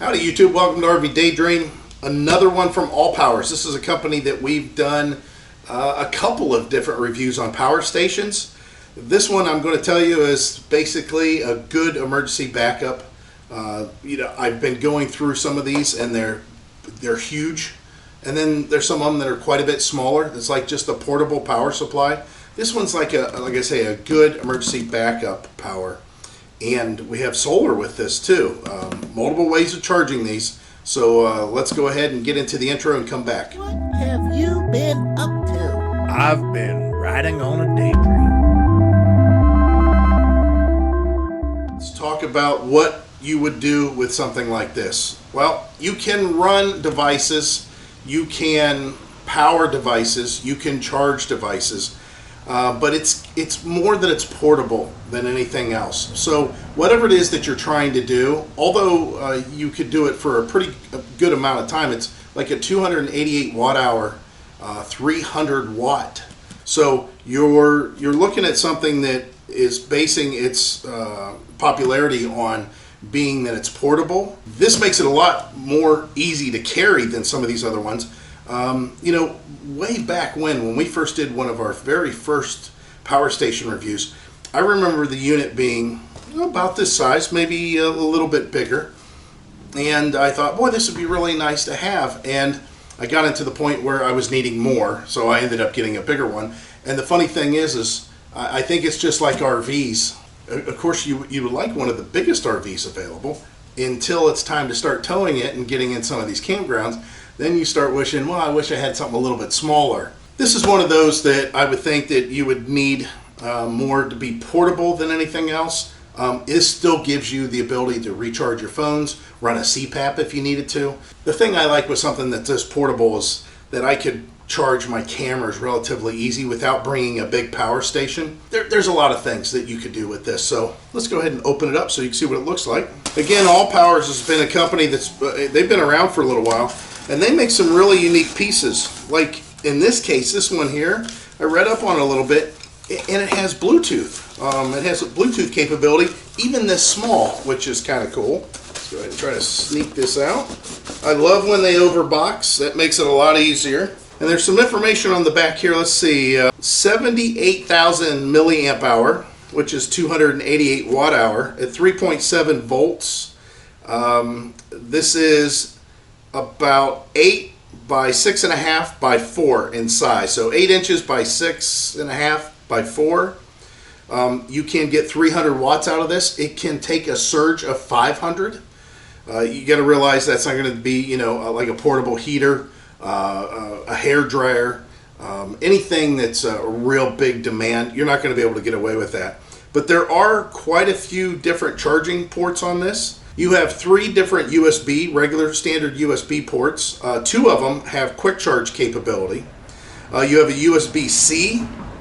Howdy YouTube, welcome to RVDaydream. Another one from Allpowers. This is a company that we've done a couple of different reviews on power stations. This one I'm going to tell you is basically a good emergency backup. I've been going through some of these and they're huge. And then there's some of them that are quite a bit smaller. It's like just a portable power supply. This one's like I say, a good emergency backup power. And we have solar with this too. Multiple ways of charging these. So let's go ahead and get into the intro and come back. What have you been up to? I've been riding on a daydream. Let's talk about what you would do with something like this. Well, you can run devices, you can power devices, you can charge devices. But it's more that it's portable than anything else. So whatever it is that you're trying to do, although you could do it for a pretty good amount of time, it's like a 288 watt hour, 300 watt. So you're looking at something that is basing its popularity on being that it's portable. This makes it a lot more easy to carry than some of these other ones. Way back when we first did one of our very first power station reviews, I remember the unit being about this size, maybe a little bit bigger. And I thought, boy, this would be really nice to have. And I got into the point where I was needing more, so I ended up getting a bigger one. And the funny thing is I think it's just like RVs. Of course, you would like one of the biggest RVs available until it's time to start towing it and getting in some of these campgrounds. Then you start wishing, well, I wish I had something a little bit smaller. This is one of those that I would think that you would need more to be portable than anything else. It still gives you the ability to recharge your phones, run a CPAP if you needed to. The thing I like with something that's this portable is that I could charge my cameras relatively easy without bringing a big power station. There's a lot of things that you could do with this. So let's go ahead and open it up so you can see what it looks like. Again, Allpowers has been a company they've been around for a little while. And they make some really unique pieces. Like in this case, this one here, I read up on it a little bit, and it has Bluetooth. It has a Bluetooth capability, even this small, which is kind of cool. Let's go ahead and try to sneak this out. I love when they overbox. That makes it a lot easier. And there's some information on the back here. Let's see, 78,000 milliamp hour, which is 288 watt hour at 3.7 volts. This is about 8 by 6.5 by 4 in size. So 8 inches by 6.5 by 4. You can get 300 watts out of this. It can take a surge of 500. You got to realize that's not going to be, like a portable heater, a hair dryer, anything that's a real big demand. You're not going to be able to get away with that. But there are quite a few different charging ports on this. You have 3 different USB, regular standard USB ports. 2 of them have quick charge capability. You have a USB-C,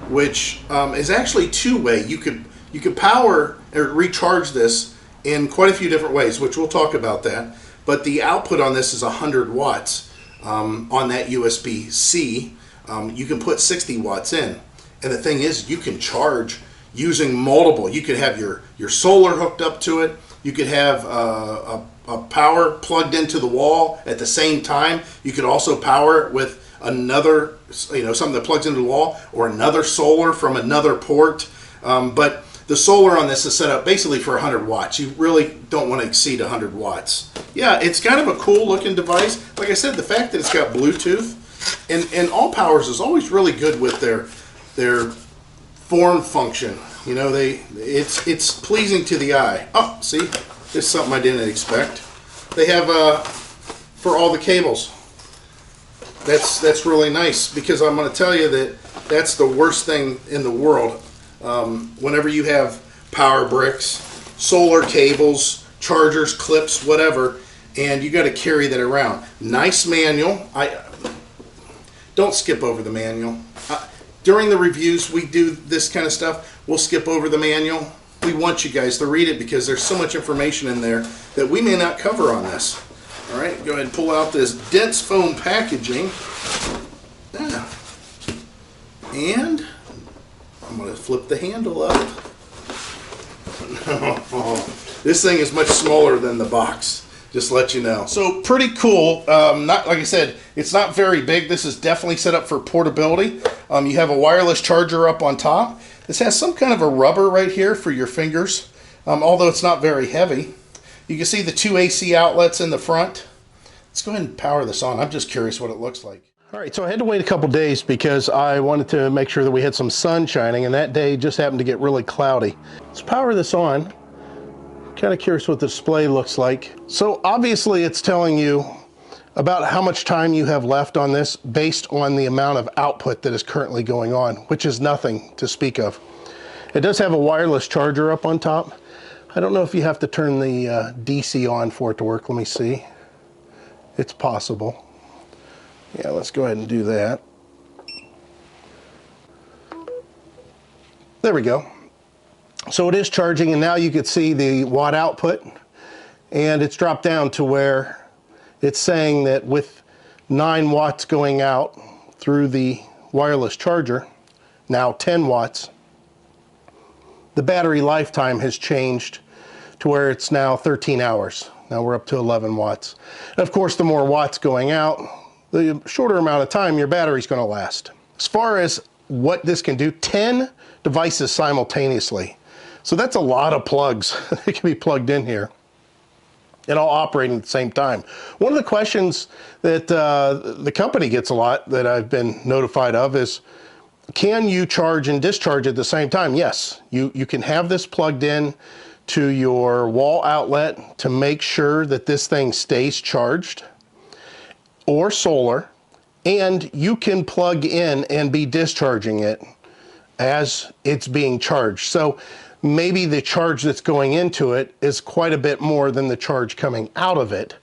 which is actually two-way. You could power or recharge this in quite a few different ways, which we'll talk about that. But the output on this is 100 watts on that USB-C. You can put 60 watts in. And the thing is, you can charge using multiple. You could have your solar hooked up to it. You could have a power plugged into the wall at the same time. You could also power it with another, something that plugs into the wall, or another solar from another port. But the solar on this is set up basically for 100 watts. You really don't want to exceed 100 watts. Yeah, it's kind of a cool looking device. Like I said, the fact that it's got Bluetooth, and Allpowers is always really good with their form function. It's pleasing to the eye. Oh, see, this is something I didn't expect. They have for all the cables. That's really nice, because I'm going to tell you that that's the worst thing in the world. Whenever you have power bricks, solar cables, chargers, clips, whatever, and you got to carry that around. Nice manual. Don't skip over the manual. During the reviews, we do this kind of stuff. We'll skip over the manual. We want you guys to read it because there's so much information in there that we may not cover on this. All right, go ahead and pull out this dense foam packaging. Yeah. And I'm going to flip the handle up. This thing is much smaller than the box. Just to let you know. So pretty cool. Not like I said, it's not very big. This is definitely set up for portability. You have a wireless charger up on top. This has some kind of a rubber right here for your fingers, although it's not very heavy. You can see the 2 AC outlets in the front. Let's go ahead and power this on. I'm just curious what it looks like. All right, so I had to wait a couple days because I wanted to make sure that we had some sun shining, and that day just happened to get really cloudy. Let's power this on. Kind of curious what the display looks like. So obviously it's telling you about how much time you have left on this based on the amount of output that is currently going on, which is nothing to speak of. It does have a wireless charger up on top. I don't know if you have to turn the DC on for it to work. Let me see. It's possible. Yeah, let's go ahead and do that. There we go. So it is charging, and now you can see the watt output, and it's dropped down to where it's saying that with 9 watts going out through the wireless charger, now 10 watts, the battery lifetime has changed to where it's now 13 hours. Now we're up to 11 watts. And of course, the more watts going out, the shorter amount of time your battery's going to last. As far as what this can do, 10 devices simultaneously. So that's a lot of plugs that can be plugged in here and all operating at the same time. One of the questions that the company gets a lot that I've been notified of is, can you charge and discharge at the same time? Yes, you can have this plugged in to your wall outlet to make sure that this thing stays charged, or solar, and you can plug in and be discharging it as it's being charged. So maybe the charge that's going into it is quite a bit more than the charge coming out of it.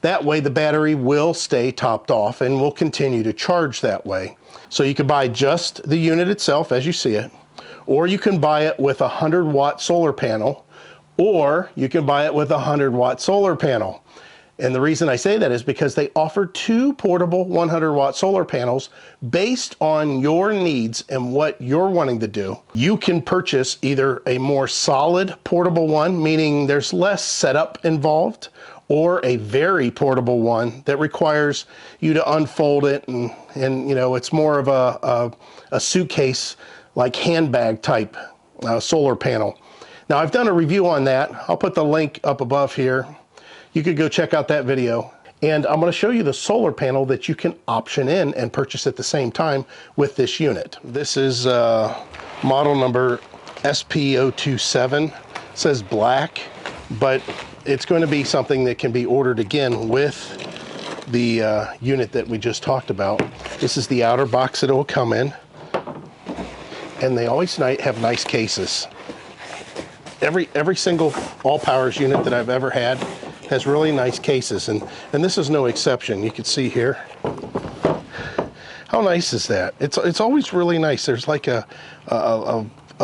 That way the battery will stay topped off and will continue to charge that way. So you can buy just the unit itself as you see it, or you can buy it with a 100-watt solar panel, or you can buy it with a 100-watt solar panel. And the reason I say that is because they offer 2 portable 100-watt solar panels based on your needs and what you're wanting to do. You can purchase either a more solid portable one, meaning there's less setup involved, or a very portable one that requires you to unfold it and you know, it's more of a suitcase, like handbag type solar panel. Now I've done a review on that. I'll put the link up above here. You could go check out that video. And I'm going to show you the solar panel that you can option in and purchase at the same time with this unit. This is model number SP027. It says black, but it's going to be something that can be ordered again with the unit that we just talked about. This is the outer box that it will come in. And they always have nice cases. Every single Allpowers unit that I've ever had has really nice cases, and this is no exception. You can see here. How nice is that? It's always really nice. There's like a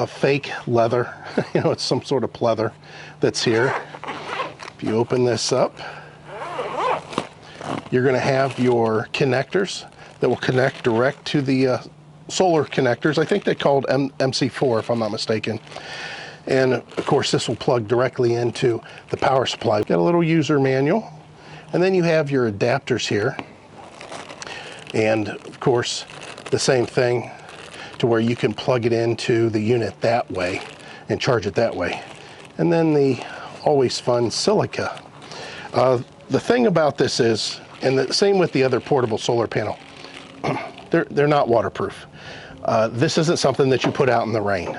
fake leather, you know, it's some sort of pleather that's here. If you open this up, you're going to have your connectors that will connect direct to the solar connectors. I think they're called MC4 if I'm not mistaken. And of course this will plug directly into the power supply. Got a little user manual, and then you have your adapters here, and of course the same thing to where you can plug it into the unit that way and charge it that way. And then the always fun silica. The thing about this is, and the same with the other portable solar panel, they're not waterproof. This isn't something that you put out in the rain.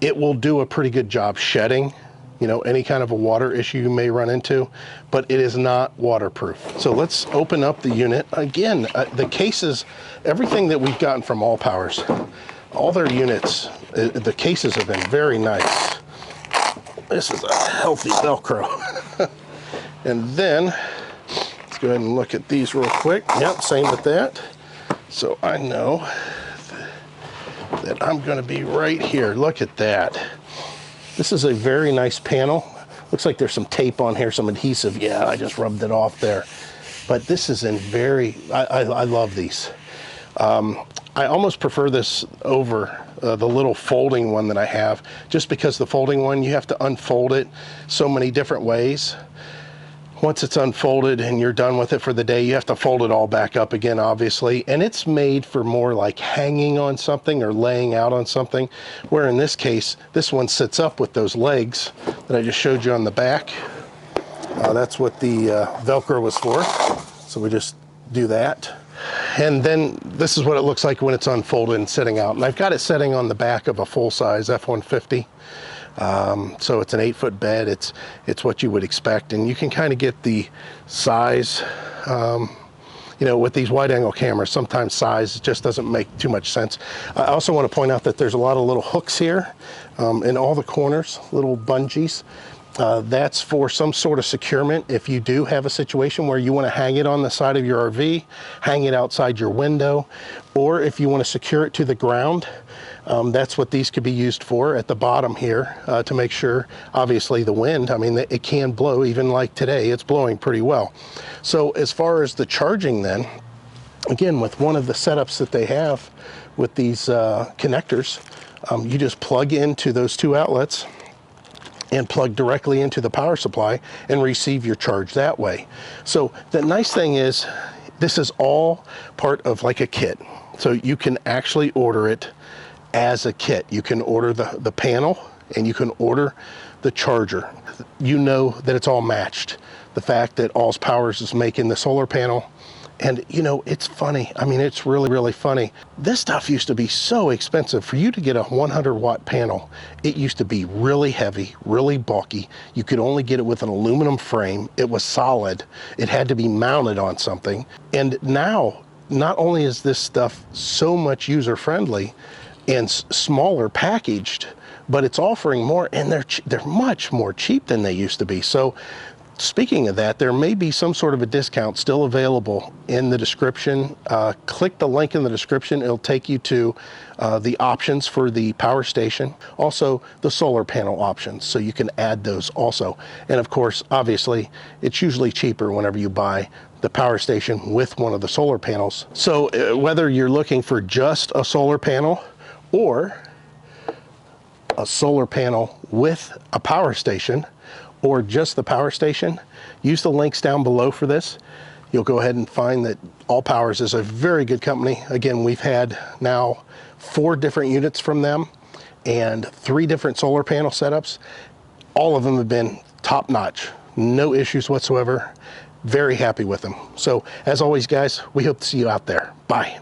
It will do a pretty good job shedding, you know, any kind of a water issue you may run into, but it is not waterproof. So let's open up the unit. Again, the cases, everything that we've gotten from Allpowers, all their units, the cases have been very nice. This is a healthy Velcro. And then, let's go ahead and look at these real quick. Yep, same with that. So I know that I'm going to be right here. Look at that. This is a very nice panel. Looks like there's some tape on here, some adhesive. Yeah, I just rubbed it off there. But this is in very, I love these. I almost prefer this over the little folding one that I have, just because the folding one, you have to unfold it so many different ways. Once it's unfolded and you're done with it for the day, you have to fold it all back up again, obviously. And it's made for more like hanging on something or laying out on something, where in this case, this one sits up with those legs that I just showed you on the back. That's what the Velcro was for. So we just do that. And then this is what it looks like when it's unfolded and sitting out. And I've got it sitting on the back of a full-size F-150. So it's an 8-foot bed. It's what you would expect, and you can kind of get the size. You know, with these wide-angle cameras, sometimes size just doesn't make too much sense. I also want to point out that there's a lot of little hooks here in all the corners, little bungees. That's for some sort of securement. If you do have a situation where you want to hang it on the side of your RV, hang it outside your window, or if you want to secure it to the ground, that's what these could be used for at the bottom here to make sure, obviously the wind, I mean, it can blow, even like today, it's blowing pretty well. So as far as the charging then, again, with one of the setups that they have with these connectors, you just plug into those two outlets and plug directly into the power supply and receive your charge that way. So the nice thing is this is all part of like a kit. So you can actually order it as a kit. You can order the panel and you can order the charger. You know that it's all matched. The fact that Allpowers is making the solar panel, and you know, it's funny. I mean, it's really, really funny. This stuff used to be so expensive. For you to get a 100-watt panel, it used to be really heavy, really bulky. You could only get it with an aluminum frame. It was solid. It had to be mounted on something. And now, not only is this stuff so much user-friendly and smaller packaged, but it's offering more, and they're much more cheap than they used to be. So speaking of that, there may be some sort of a discount still available in the description. Click the link in the description. It'll take you to the options for the Powerstation, also the solar panel options, so you can add those also. And of course, obviously, it's usually cheaper whenever you buy the Powerstation with one of the solar panels. So whether you're looking for just a solar panel or a solar panel with a Powerstation, or just the Powerstation, use the links down below for this. You'll go ahead and find that Allpowers is a very good company. Again, we've had now 4 different units from them and 3 different solar panel setups. All of them have been top notch, no issues whatsoever. Very happy with them. So as always, guys, we hope to see you out there. Bye.